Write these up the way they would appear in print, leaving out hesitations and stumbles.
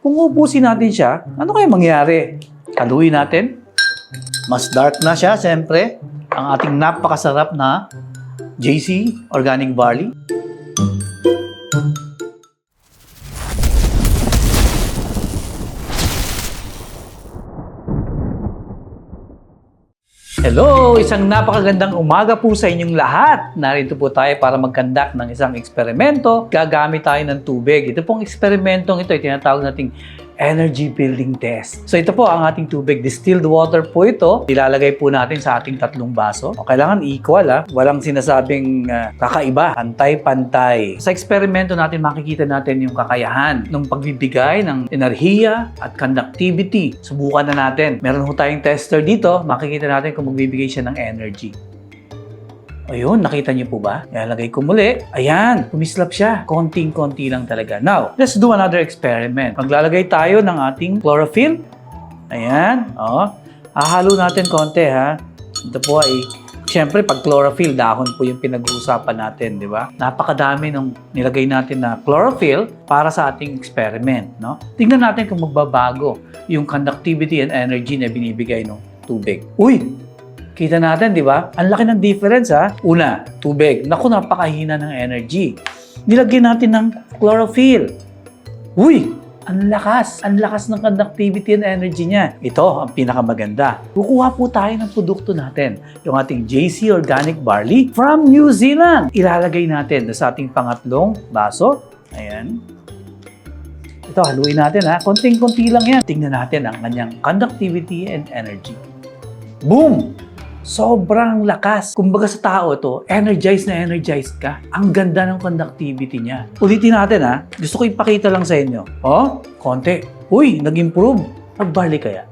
Kung ubusin natin siya, ano kaya mangyari? Haluin natin. Mas dark na siya, siyempre. Ang ating napakasarap na JC Organic Barley. Hello! Isang napakagandang umaga po sa inyong lahat. Narito po tayo para mag-conduct ng isang eksperimento. Gagamit tayo ng tubig. Ito pong eksperimentong ito ay tinatawag nating energy building test. So ito po ang ating tubig. Distilled water po ito. Ilalagay po natin sa ating 3 baso. O, kailangan equal Walang sinasabing kakaiba. Pantay-pantay. Sa eksperimento natin makikita natin yung kakayahan ng pagbibigay ng enerhiya at conductivity. Subukan na natin. Meron ho tayong tester dito. Makikita natin kung magbibigay siya ng energy. Ayun, nakita niyo po ba? Ilalagay ko muli. Ayan, kumislap siya. Konting-konti lang talaga. Now, let's do another experiment. Maglalagay tayo ng ating chlorophyll. Ayan, hahalo natin konti Ito po ay, siyempre pag chlorophyll, dahon po yung pinag-uusapan natin, di ba? Napakadami nung nilagay natin na chlorophyll para sa ating experiment, no? Tingnan natin kung magbabago yung conductivity and energy na binibigay ng tubig. Uy! Kita natin, di ba? Ang laki ng difference, Una, tubig. Naku, napakahina ng energy. Nilagyan natin ng chlorophyll. Uy! Ang lakas. Ang lakas ng conductivity and energy niya. Ito ang pinakamaganda. Kukuha po tayo ng produkto natin. Yung ating JC Organic Barley from New Zealand. Ilalagay natin sa ating pangatlong baso. Ayan. Ito, haluin natin, Konting-konti lang yan. Tingnan natin ang kanyang conductivity and energy. Boom! Sobrang lakas. Kumbaga sa tao ito, energized na energized ka. Ang ganda ng conductivity niya. Ulitin natin Gusto ko ipakita lang sa inyo. Konti. Uy, nag-improve. Nag-barley kaya?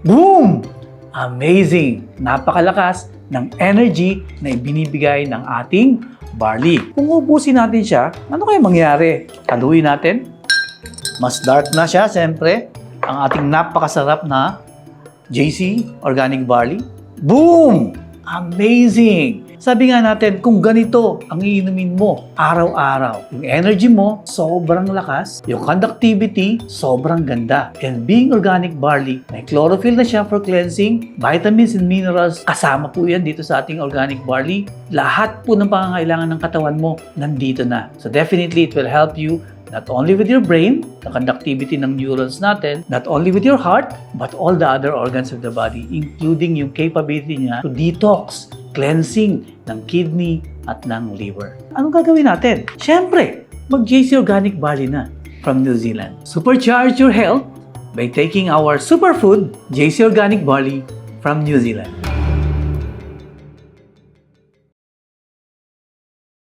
Boom! Amazing! Napakalakas ng energy na ibinibigay ng ating barley. Kung ubusin natin siya, ano kaya mangyari? Haluin natin. Mas dark na siya, siyempre. Ang ating napakasarap na JC Organic Barley. Boom! Amazing! Sabi nga natin, kung ganito ang iinumin mo araw-araw, yung energy mo, sobrang lakas, yung conductivity, sobrang ganda. And being organic barley, may chlorophyll na siya for cleansing, vitamins and minerals, kasama po yan dito sa ating organic barley. Lahat po ng pangangailangan ng katawan mo, nandito na. So definitely, it will help you not only with your brain, the conductivity ng neurons natin, not only with your heart, but all the other organs of the body, including yung capability niya to detox, cleansing ng kidney at ng liver. Anong gagawin natin? Siyempre, mag-JC Organic Barley na from New Zealand. Supercharge your health by taking our superfood, JC Organic Barley from New Zealand.